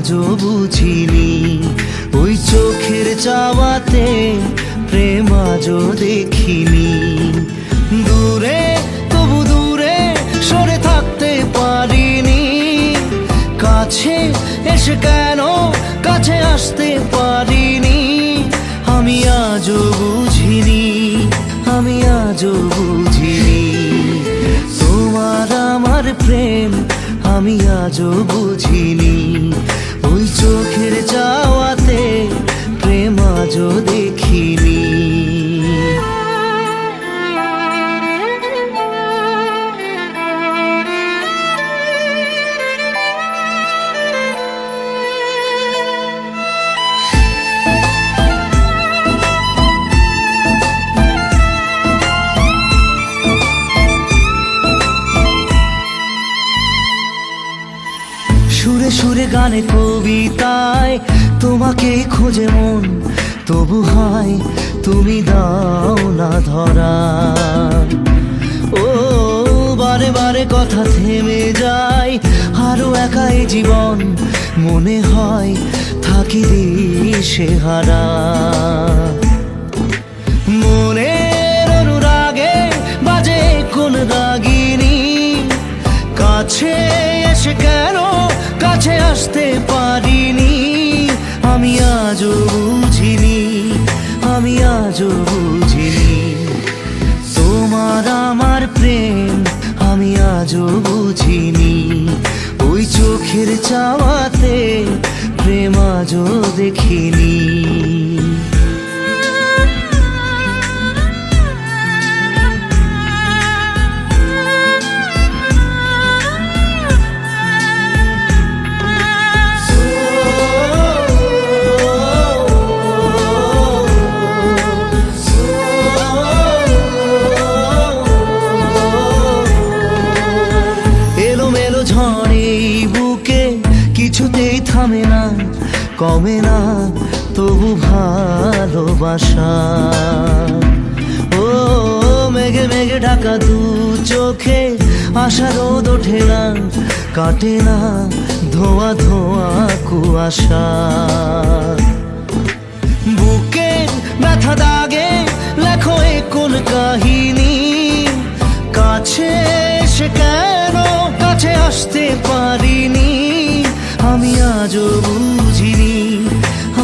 আজও বুঝিনি। ওই চোখের চাওয়াতে প্রেম আজও দেখিনি। দূরে তবু দূরে সরে থাকতে পারিনি। কাছে এসে কেন কাছে আসতে পারিনি। আমি আজও বুঝিনি, আমি আজও বুঝিনি। তোমার আমার প্রেম আমি আজও বুঝিনি। ওই চোখের চাওয়াতে প্রেম আজও দেখিনি। সুরে সুরে গানে কবিতায় তোমাকে খোঁজে মন, তবু হায় তুমি দাও না ধরা। ও বারে বারে কথা থেমে যায়, আরো একাই জীবন মনে হয় থাকি দিশে হারা। মনের অনুরাগে বাজে কোন রাগিনী। কাছে এসে কেন কাছে আসতে পারিনি। আমি আজও বুঝিনি, আমি আজও বুঝিনি। তোমার আমার প্রেম আমি আজও বুঝিনি। ওই চোখের চাওয়াতে প্রেম আজও দেখিনি। কিছুতেই থামে না, কমে না তবু ভালোবাসা। ও মেঘে মেঘে ঢাকা দু চোখে আশা রোদ ওঠে না, কাটে না ধোয়া ধোয়া কুয়াশা। বুকের ব্যথা দাগে লেখো এ কোন কাহিনী। কাছে এসে কেন কাছে আসতে পারিনি। আমি আজও বুঝিনি,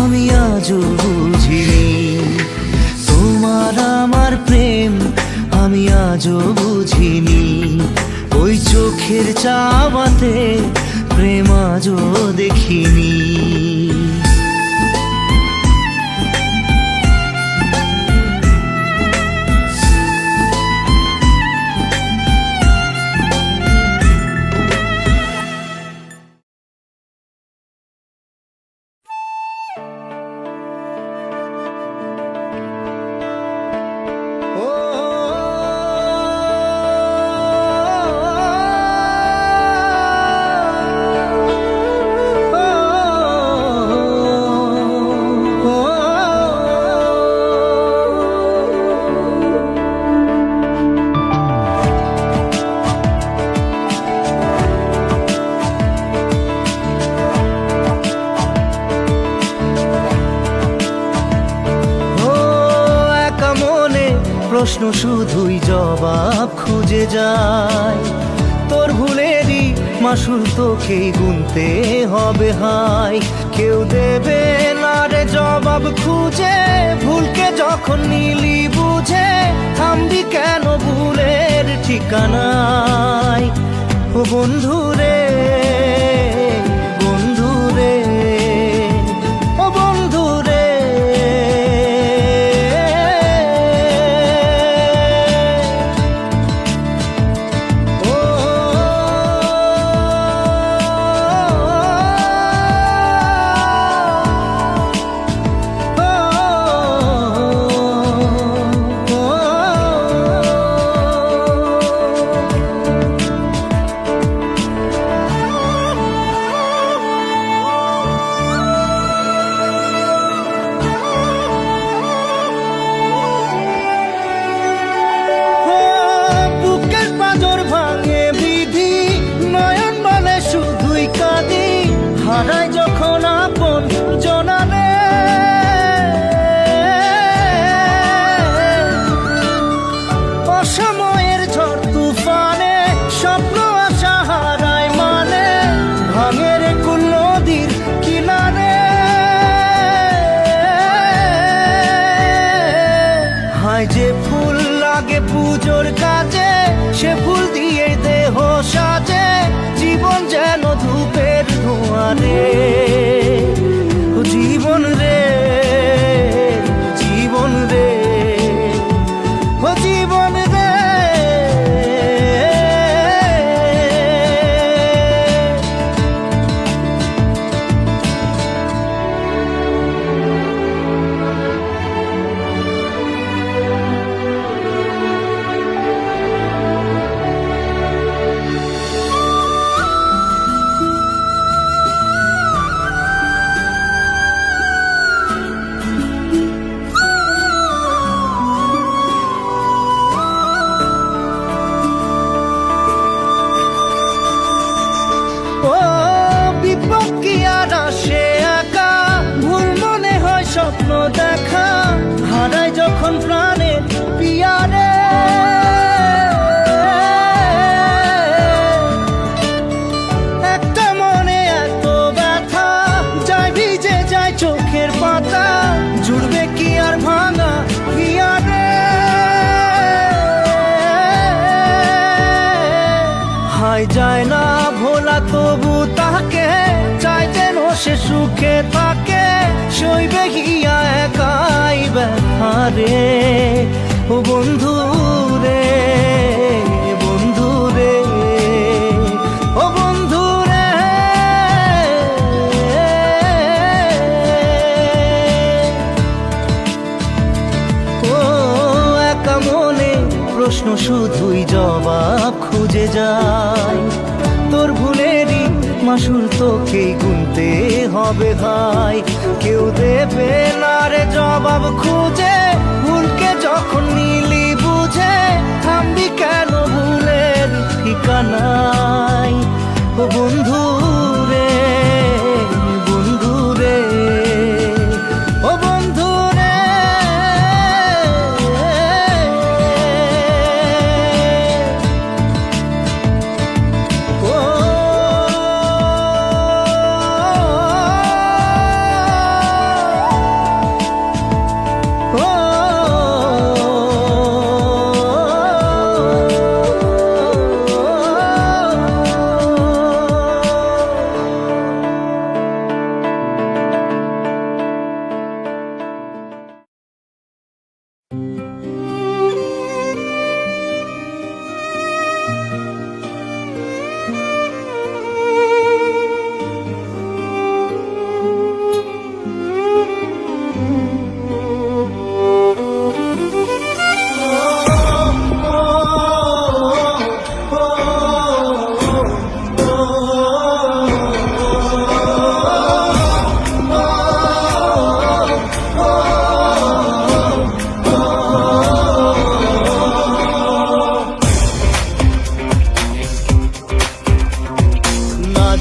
আমি আজও বুঝিনি। তোমার আমার প্রেম আমি আজও বুঝিনি। ওই চোখের চাওয়াতে প্রেম আজও দেখিনি। প্রশ্ন শুধুই জবাব খুঁজে যায়। তোর ভুলেরই মাসুল তোকেই গুনতে হবে হায়। কেউ দেবে না রে জবাব খুঁজে, ভুলকে যখন নিলি বুঝে থামবি কেন ভুলের ঠিকানায়। ও বন্ধু রে, বন্ধু রে, ও বন্ধু রে। পুজোর কাজে সে ফুল দিয়ে দেহ সাজে, জীবন যেন ধূপের ধোঁয়ারে। জীবন রে, জীবন রে, ও জীবন রে। ও বিপদ কি আর আসে একা, ভুল মনে হয় স্বপ্ন দেখা, হারায় যখন প্রাণের পিয়ারে। একটা মনে এত ব্যথা, যায় ভিজে যায় চোখের পাতা, জুড়বে কি আর ভাঙা হিয়ারে। হায় যায় না ভোলা তবু তাকে, চাই যেন সে সুখে থাকে, সইবে হিয়া একাই ব্যথা রে। ও বন্ধু রে, বন্ধু রে, ও বন্ধু রে। ও একা মনে প্রশ্ন শুধুই জবাব খুঁজে যায়, তোর ভুলেরই মাসুল তোকেই গুনতে হবে ভাই। কেউ দেবে না রে জবাব খুঁজে, ভুলকে যখন নিলি বুঝে, থামবি কেন ভুলের ঠিকানায়। ও বন্ধু রে, বন্ধু রে, ও বন্ধু রে।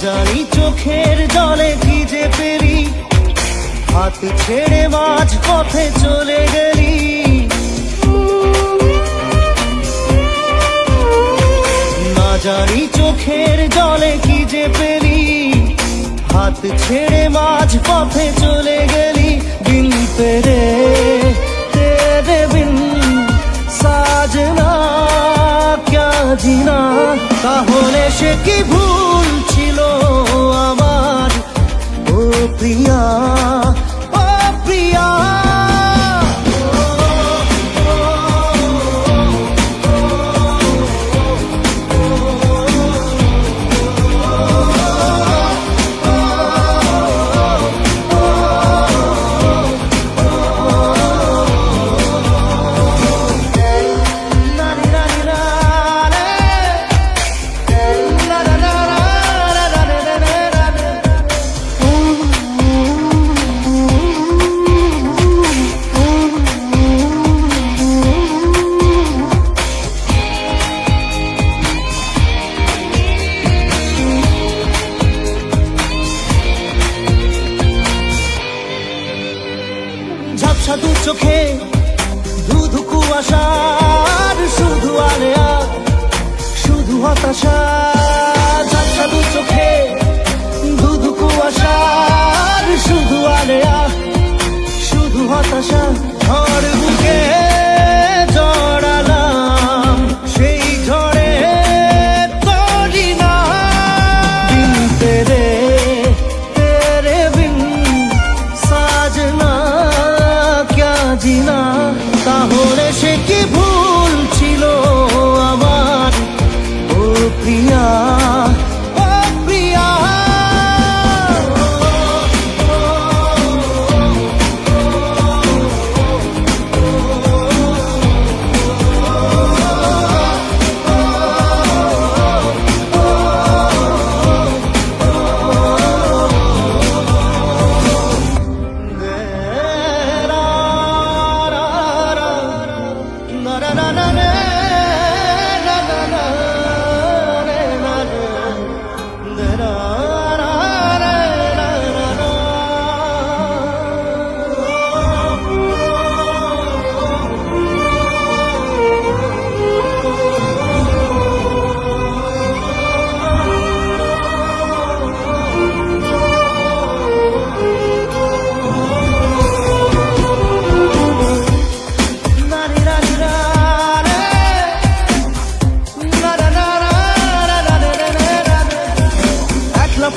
জানি চোখের জলে ভিজে পেরি, হাত ছেড়ে মাঝ পথে চলে গেলি। না জানি চোখের জলে কি যে পেলি, হাত ছেড়ে মাঝ পথে চলে গেলি। বিন তেরে তেরে বিন সাজনা ক্যা জিনা, তাহলে সে কি ভুল ছিল আমার। ও প্রিয়া, ও প্রিয়া। ঝাপসা দু চোখে ধুধু কুয়াশার, শুধু আলেয়া শুধু হতাশা। ঝাপসা দু চোখে ধুধু কুয়াশার, শুধু আলেয়া শুধু হতাশা। ঝড় বুকে জড়ালাম কাজি না, তাহলে সে কি ভুল ছিল আমার? ও প্রিয়া, ও প্রিয়া।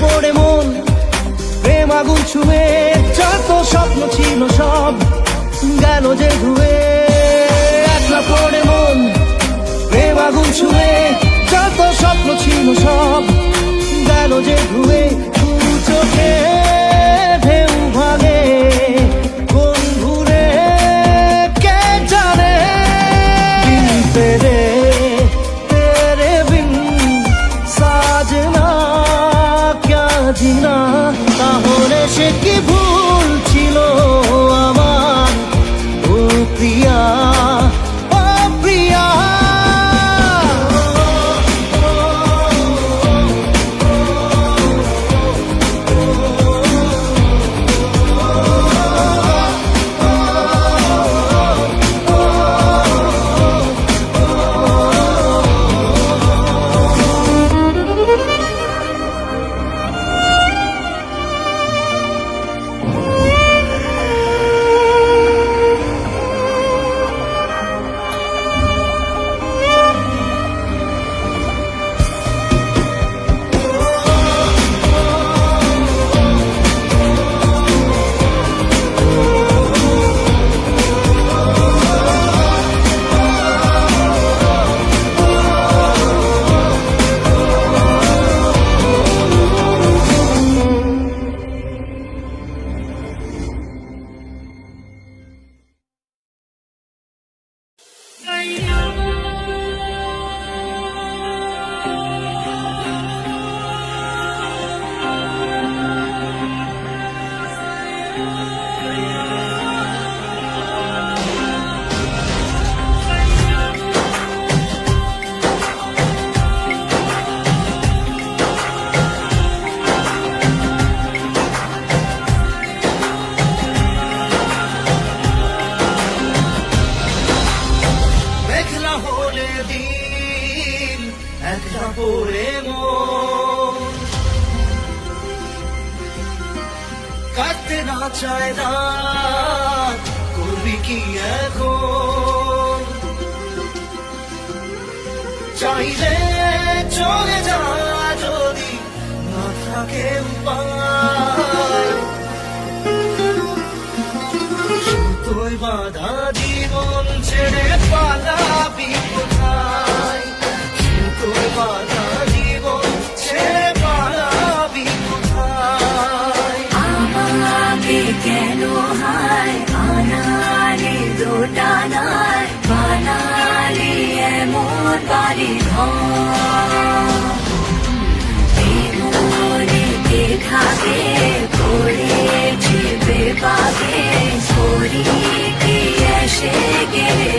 পড়ে মন প্রেম আগুন ছুঁয়ে, যত স্বপ্ন ছিল সব গেল যে ধুয়ে। একলা পড়ে মন প্রেম আগুন ছুঁয়ে, যত স্বপ্ন ছিল সব গেল যে ধুয়ে। দু চোখে ঢেউ ভাগে কোন ঘুরে কে জানে, দিন তেরে তেরে বিন সাজনা জিনা, তাহলে সে কি ভুল ছিল আমার? ও প্রিয়া, ও প্রিয়া। একলা পড়ে মন কাটতে না চায় না, করবি কি এখন? চাইলে চলে যা যদি না থাকে উপায়, সুতোয় বাঁধা জীবন ছেড়ে পালাবি কোথায়? সুতোয় বাঁধা জীবন ছেড়ে পালাবি কোথায়? আমাকে কেন হায় আনালি দোটানায় বানালি এমন বাড়ি ঘর, মনেতে থাকে পড়েছি বেবাকে, করি কি এসে গেলে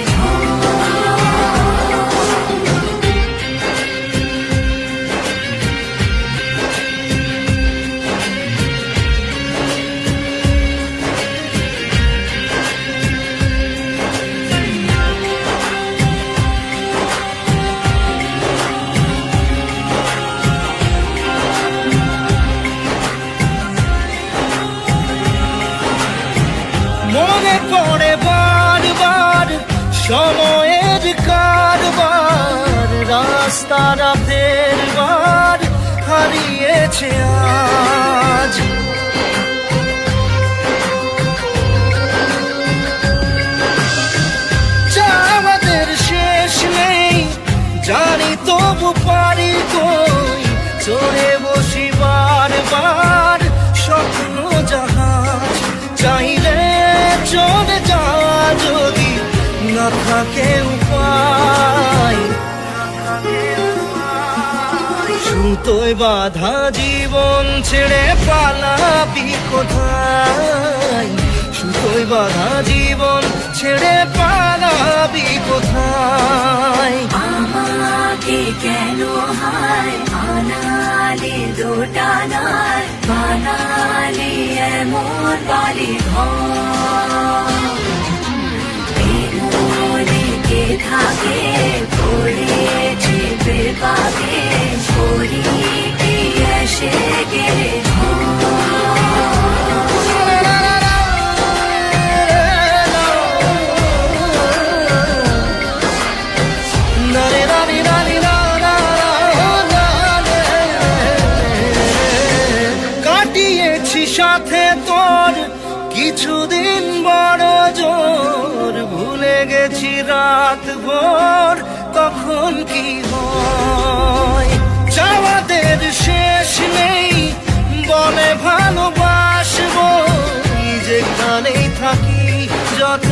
মনে পড়ে বারবার সময়ের কারবার, রাস্তাটা ফেরবার হারিয়েছে আজ। তবু পারি কই চড়ে বসি বারবার স্বপ্ন জাহাজ চাইলে চলে যাওয়া যদি না থাকে উপায় সুতোয় বাধা জীবন ছেড়ে পালাবি কোথায় সুতোয় বাধা জীবন ছেড়ে পালাবি কোথায় আমাকে কেন হায় আনালি দোটানায় বানালি এমন বালি ঘরে থাকে পড়েছি বেপাকে পড়ি কি এসে গেলে কাটিয়েছি সাথে তোর কিছুদিন বড় জোর ভুলে গেছি রাত ভোর তখন কি হয় চাওয়াদের শেষ নেই বলে ভালোবাসবো যেখানেই থাকি যত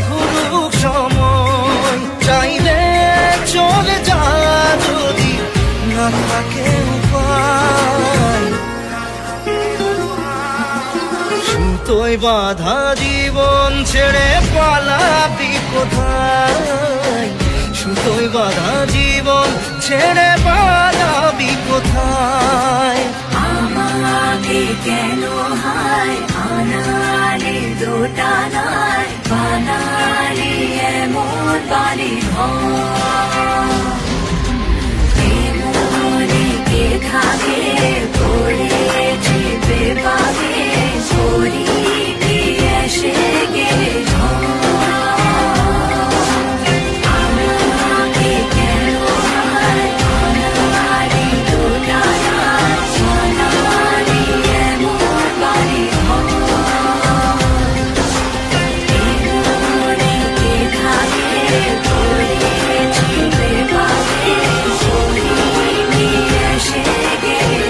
ঘুরুক সময় চাইলে চলে যা যদি না থাকে উপায় সুতোয় বাধা জীবন ছেড়ে পালাবি কোথায় সুতোয় বাধা জীবন ছেড়ে পালাবি কোথায় আমাকে কেন হায় আনালি দোটানায় বানালি এমন বালি ঘরে থাকে পড়েছি বেপাকে পড়ি কি এসে গেলে আমাকে কেন হায় আনালি দোটানায় বানালি এমন বালি ঘরে থাকে পড়েছি বেপাকে পড়ি কি এসে গেলে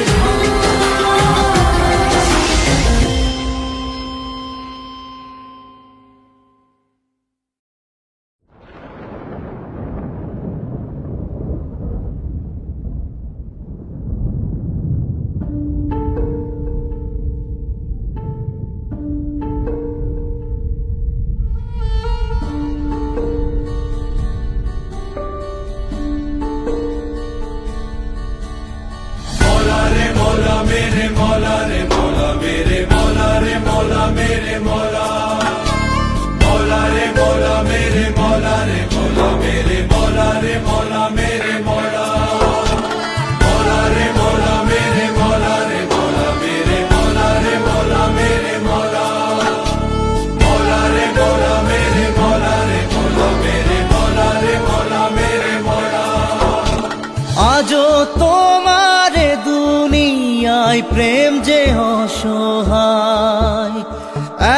আজও তোমার দুনিয়ায় প্রেম যে অসহায়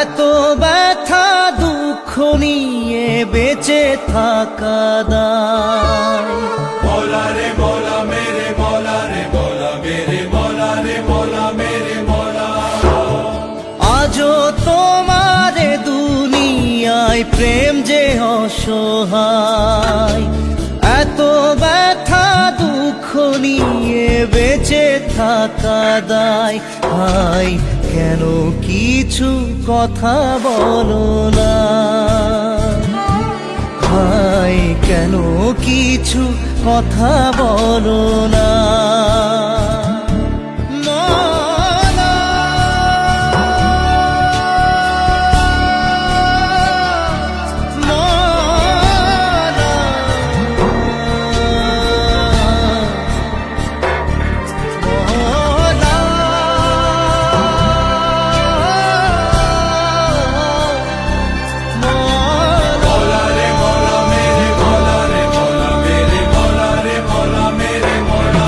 এত ব্যথা দুঃখ নিয়ে বেঁচে থাকা দায় মৌলা রে মৌলা মেরে মৌলা রে মৌলা মেরে মৌলা রে মৌলা মেরে মৌলা আজও তোমার দুনিয়ায় প্রেম যে অসহায় এত ব্যথা দুঃখ নিয়ে বেঁচে থাকা দায় হায় কেন কিছু কথা বলো না হায় কেন কিছু কথা বলো না মৌলা, মৌলা, মৌলা, মৌলা রে মৌলা মেরে মৌলা রে মৌলা মেরে মৌলা রে মৌলা মেরে মৌলা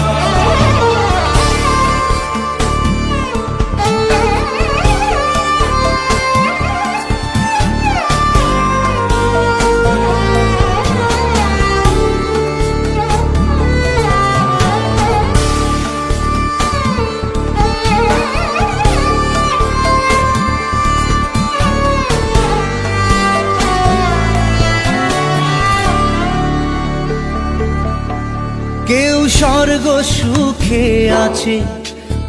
স্বর্গ সুখে আছে,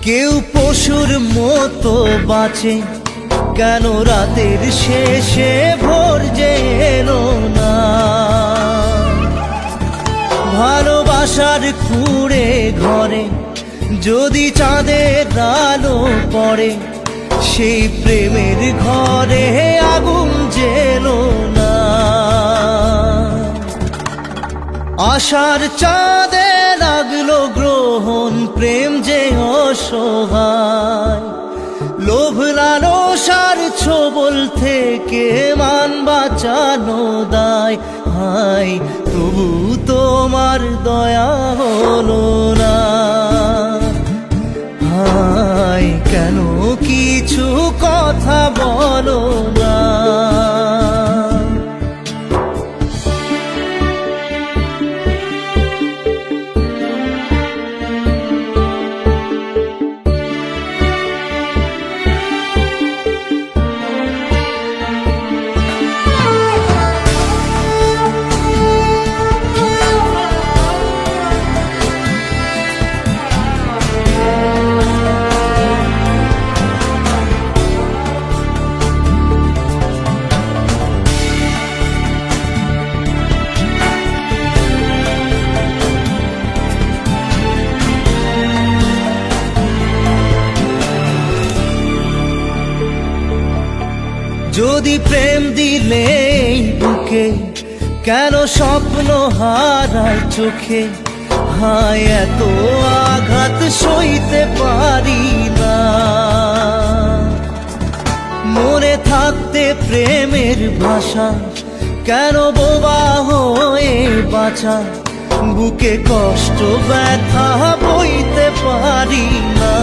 কেউ পশুর মতো বাঁচে, কেন রাতের শেষে ভোর যে এলো না? ভালোবাসার কুঁড়ে ঘরে যদি চাঁদের আলো পড়ে, সেই প্রেমের ঘরে আগুন জেলো না। আশার চাঁদে লাগলো গ্রহণ, প্রেম যে অসহায়, লোভ লালসার ছোবল থেকে মান বাঁচানো দায়। হায় তবু তোমার দয়া হলো না, হায় কেন কিছু কথা বলো না? যদি প্রেম দিলে এই বুকে, কেন স্বপ্ন হারায় চোখে? হায় এত আঘাত সইতে পারি না, মনে থাকতে প্রেমের ভাষা, কেন বোবা হয়ে বাঁচা? বুকে কষ্ট ব্যথা বইতে পারি না,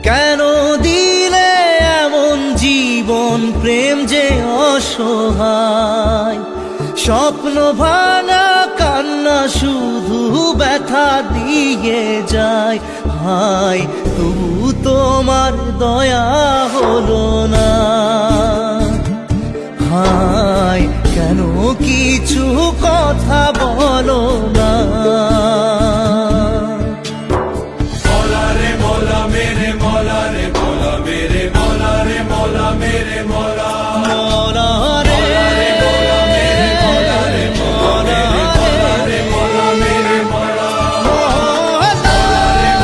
কেন দিলে এমন জীবন? প্রেম যে অসহায়, স্বপ্ন ভাঙা কান্না শুধু ব্যথা দিয়ে যায়। হায় তবু তোমার দয়া হলো না, হায় কেন কিছু কথা বলো না? मौला रे मौला मेरे मौला रे मौला मेरे मौला रे मौला मेरे मौला মৌলা রে मौला मेरे मौला रे मौला रे मौला मेरे मौला रे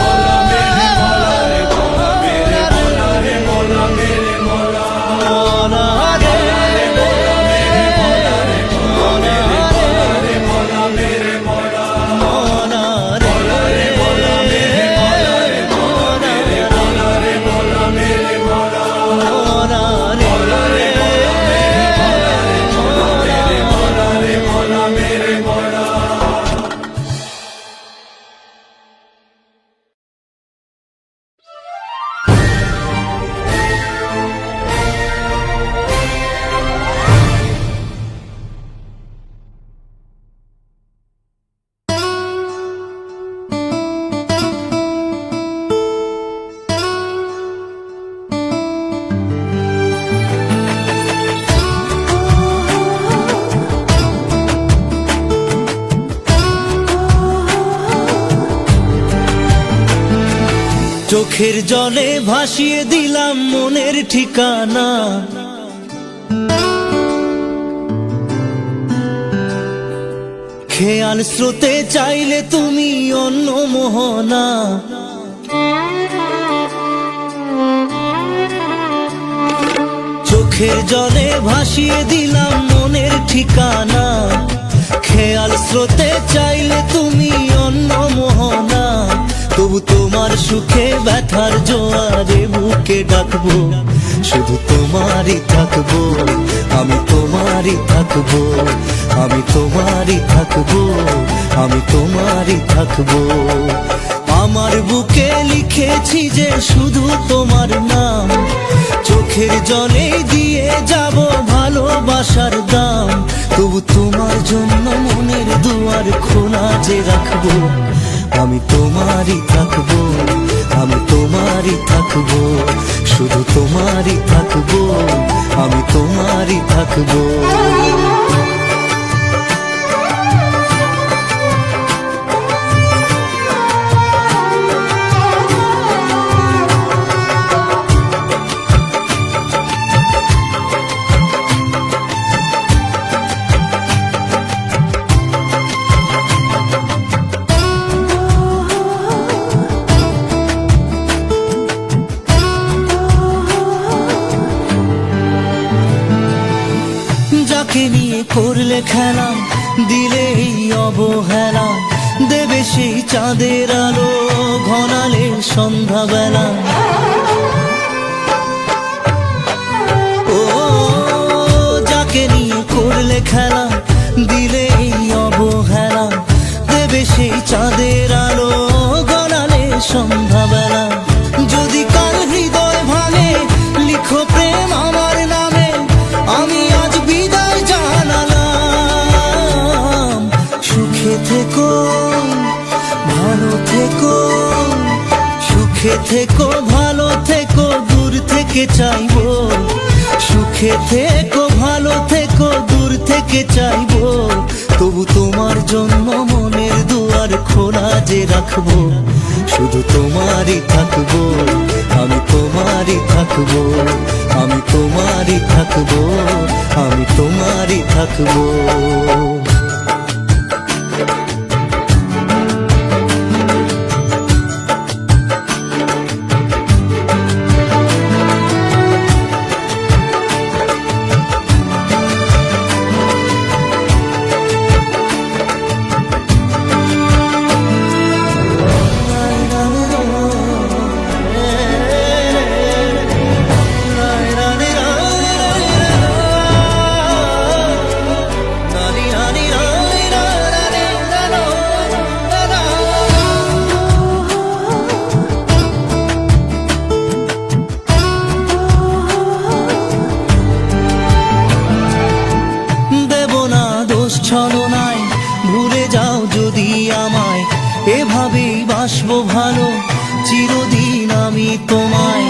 मौला मेरे मौला रे मौला मेरे मौला रे मौला मेरे मौला মৌলা রে मौला मेरे मौला रे मौला रे मौला मेरे मौला মৌলা রে रे मौला मेरे मौला रे मौला रे मौला मेरे मौला মৌলা রে रे मौला मेरे मौला চোখের জলে ভাসিয়ে দিলাম মনের ঠিকানা, খেয়াল স্রোতে চাইলে তুমি অন্য মোহনা। চোখের জলে ভাসিয়ে দিলাম মনের ঠিকানা, খেয়াল স্রোতে চাইলে তুমি অন্য মোহনা। তবু তোমার সুখে ব্যথার জোয়ারে বুকে ডাকবো, শুধু তোমারই থাকবো, আমি তোমারই থাকবো, আমি তোমারই থাকবো, আমি তোমারই থাকবো। আমার বুকে লিখেছি যে শুধু তোমার নাম, চোখের জলে দিয়ে যাব ভালোবাসার দাম। তবু তোমার জন্য মনের দুয়ার খোলা যে রাখবো, আমি তোমারই থাকবো, আমি তোমারই থাকবো, শুধু তোমারই থাকবো, আমি তোমারই থাকবো। যাকে নিয়ে করলে খেলা, দিলে এই অবহেলা, দেবে সেই চাঁদের আলো ঘনালে সন্ধ্যাবেলা। ও যাকে নিয়ে করলে খেলা, দিলে এই অবহেলা, দেবে সেই চাঁদের আলো গড়ালে সন্ধ্যাবেলা। যদি কাল হৃদয় ভাঙে, লিখো প্রেম আমার নামে, আমি আজ বিদায় জানালাম। সুখে থেকো, ভালো থেকো, সুখে থেকো, ভালো থেকো, দূর থেকে চাইবো। সুখে থেকো, ভালো থেকো, দূর থেকে চাইবো। তবু তোমার জন্য মনের দুয়ার খোলা যে রাখবো। শুধু তোমারই থাকবো, আমি তোমারই থাকবো, আমি তোমারই থাকবো, আমি তোমারই থাকবো। ছলনায় ভুলে যাও যদি আমায়, এভাবেই বাসবো ভালো চিরদিন আমি তোমায়।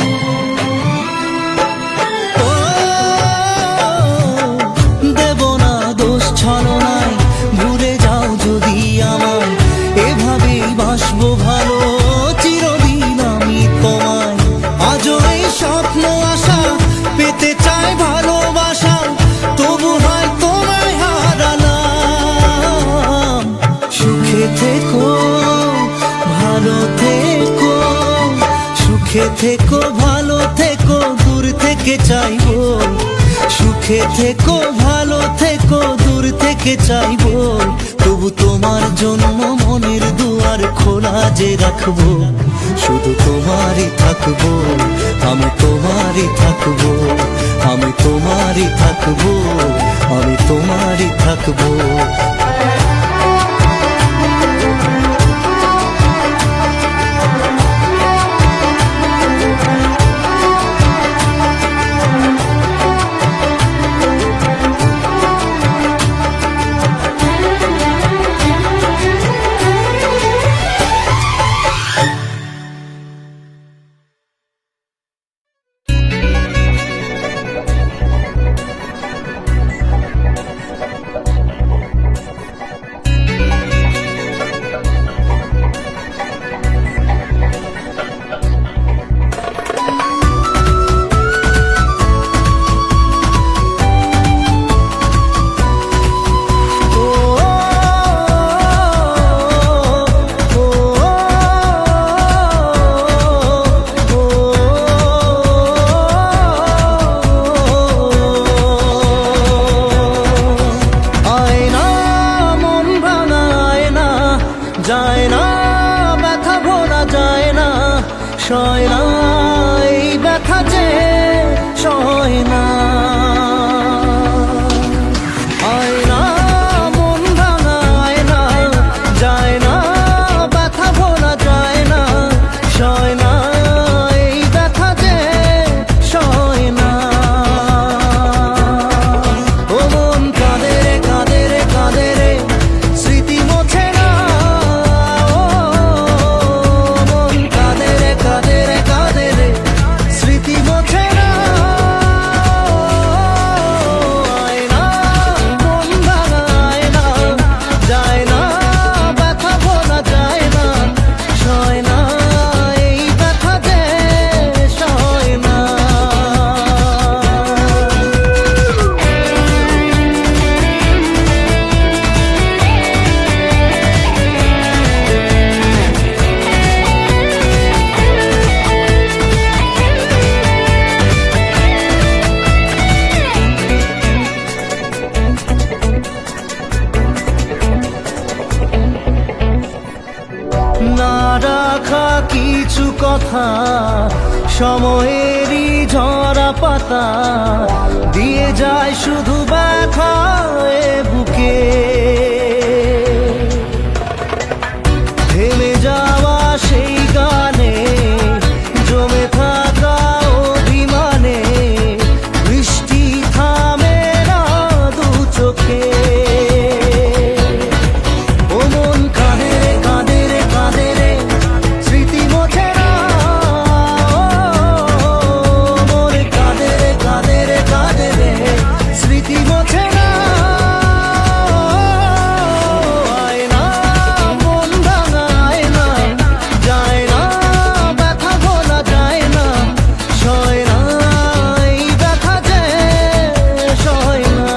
ও দেব না দোষ ছলনায়, ভুলে যাও যদি আমায়, এভাবেই বাসবো ভালো চিরদিন আমি তোমায়। আজও এই স্বপ্ন আশা পেতে চাই ভালোবাসা, তবু হয় তোমায় হারালাম। সুখে থেকো, ভালো থেকো, সুখে থেকো, ভালো থেকো, দূর থেকে চাইবো। সুখে থেকো, ভালো থেকো, দূর থেকে চাইবো। তবু তোমার জন্য মনের দুয়ার খোলা যে রাখবো। শুধু তোমারই থাকবো, আমি তোমারই থাকবো, আমি তোমারই থাকবো, আমি তোমারই থাকবো। কিছু কথা সময়েরই ঝরা পাতা দিয়ে যায় শুধু ব্যথায় বুকে থেমে যাওয়া সেই গানে জমে থাকা অভিমানে বৃষ্টি থামে না দু চোখে ও মন কাঁদে রে কাঁদে রে কাঁদে রে স্মৃতি মোছে না মন কাঁদে রে কাঁদে রে কাঁদে রে স্মৃতি মোছে না আয় না মন ভাঙায় না যায় না ব্যথা ভোলা যায় না সয় না এই ব্যথা যে সয় না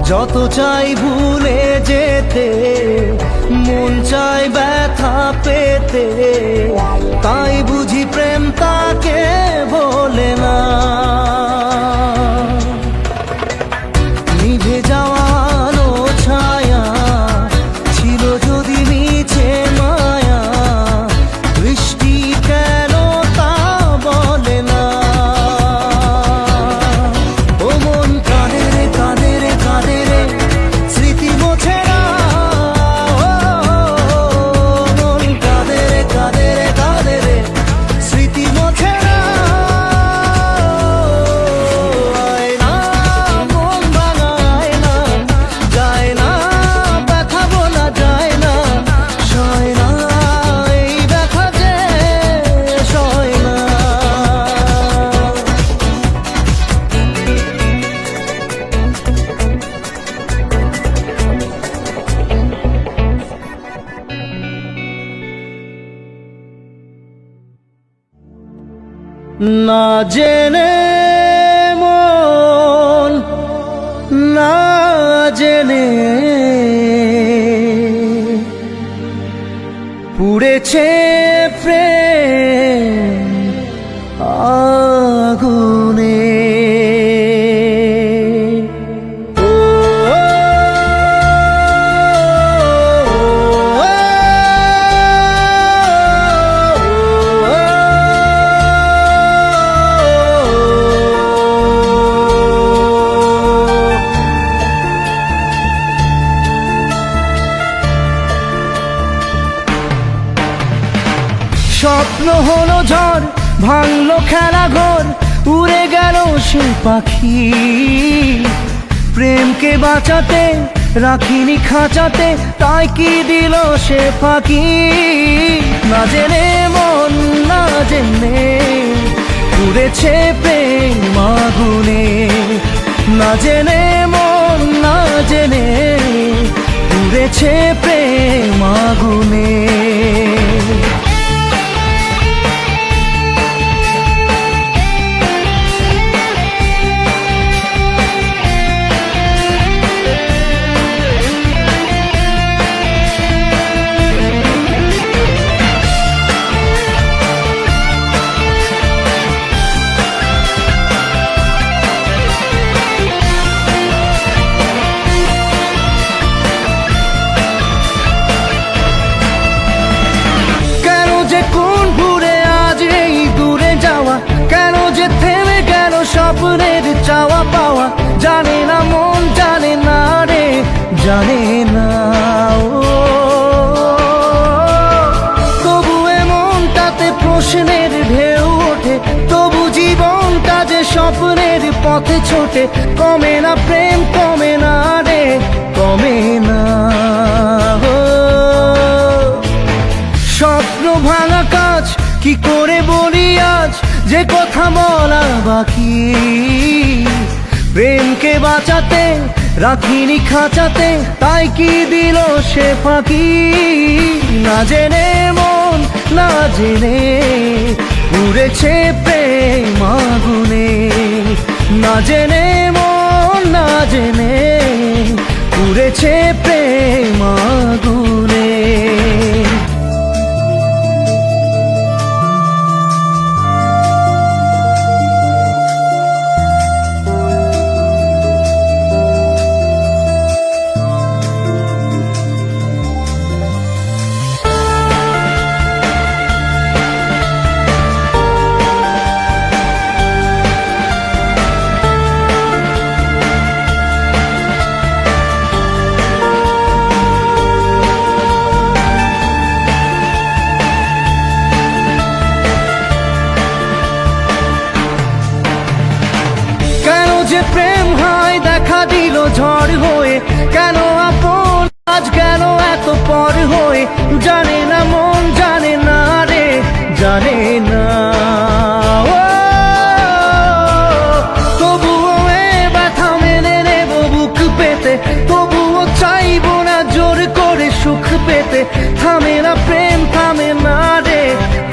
যত চাই ভুলে যেতে মন চাই ব্যথা পেতে তাই বুঝি প্রেম তাকে বলে না নিভে যাওয়া আলো ছায়া ছিল যদি মিছে মায়া বৃষ্টি কেন তা বলে না ও মন কাঁদে রে কাঁদে রে কাঁদে রে স্মৃতি মোছে না মন কাঁদে রে কাঁদে রে কাঁদে রে স্মৃতি মোছে না আয় না মন ভাঙায় না যায় না ব্যথা বলা যায় না সয় না এই ব্যথা যে সয় না না জেনে মন না জেনে পুড়েছে প্রেম আগুনে ও, স্বপ্ন হলো ঝড় ভাঙলো খেলা ঘর উড়ে গেল সে পাখি প্রেমকে বাঁচাতে রাখিনি খাঁচাতে তাই কি দিল সে ফাঁকি না জেনে মন না জেনে পুড়েছে প্রেম আগুনে না জেনে মন না জেনে পুড়েছে প্রেম আগুনে স্বপ্নের চাওয়া পাওয়া জানে না মন জানে না রে জানে না ও তবু মনটাতে প্রশ্নের ঢেউ ওঠে তবু জীবনটা যে স্বপ্নের পথে ছোটে কমে না প্রেম কমে না রে কমে না ও স্বপ্ন ভাঙা কাজ কি করে বলি আজ যে কথা বলা বাকি প্রেমকে বাঁচাতে রাখিনি খাঁচাতে তাই কি দিল সে ফাঁকি না জেনে মন না জেনে পুড়েছে প্রেম আগুনে না জেনে মন না জেনে পুড়েছে প্রেম আগুনে। যে প্রেম হয় দেখা দিল ঝড় হয়ে, কেন আপন আজ গেল এত পর হয়ে, জানে না মন জানে না রে জানে না। তবুও এ ব্যথা মেনে নেব বুক পেতে, তবুও চাইবো না জোর করে সুখ পেতে। থামে না প্রেম থামে না রে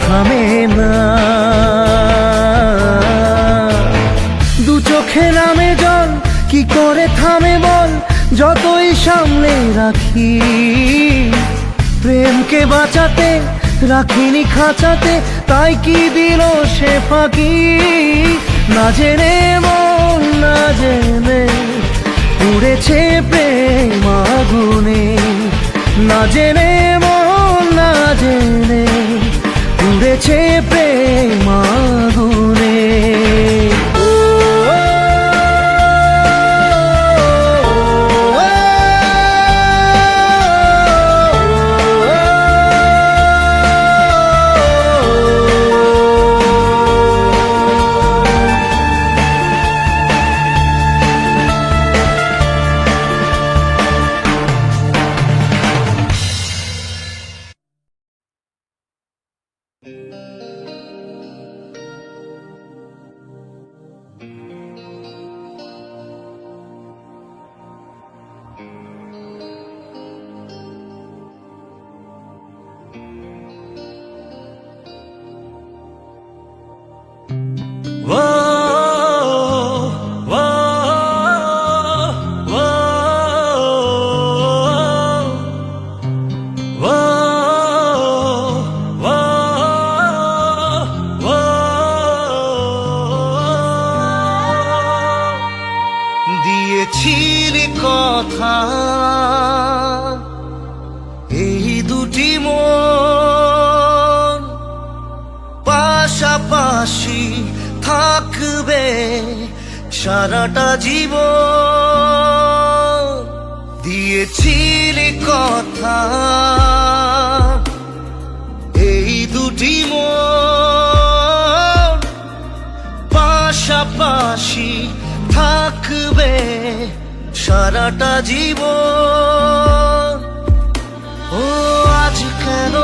থামে না। দু চোখে নামে জল কি করে থামে বল, যতই সামলে রাখি প্রেমকে বাঁচাতে রাখিনি খাঁচাতে, তাই কি দিল সে ফাঁকি। না জেনে মন না জেনে পুড়েছে প্রেম আগুনে, না জেনে মন না জেনে পুড়েছে প্রেম আগুনে। দিয়েছিলি কথা এই দুটি মন পাশাপাশি থাকবে সারাটা জীবন। দিয়েছিলি কথা এই দুটি মন পাশাপাশি থাকবে সারাটা জীবন। ও আজ কেন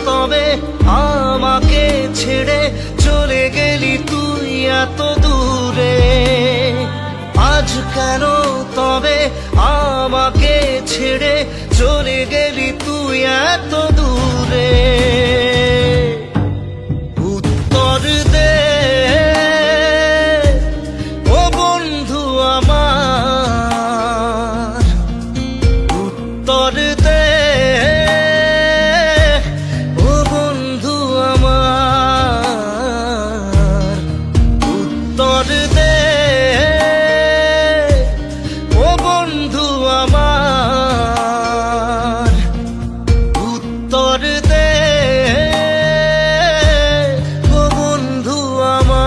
তবে আমাকে ছেড়ে চলে গেলি তুই এত দূরে, আজ কেন তবে আমাকে ছেড়ে চলে গেলি তুই এত দূরে। উত্তর দে ও বন্ধু আমার, উত্তর দে ও বন্ধু আমার, উত্তর দে ও বন্ধু আমার, উত্তর দে ও বন্ধু আমার।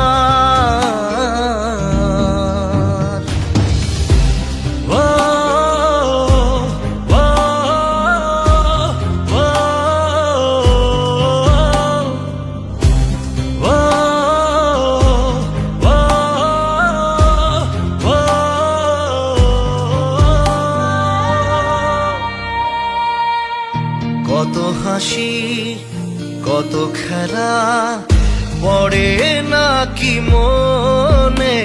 কত হাসি কত খেলা পড়ে নাকি মনে,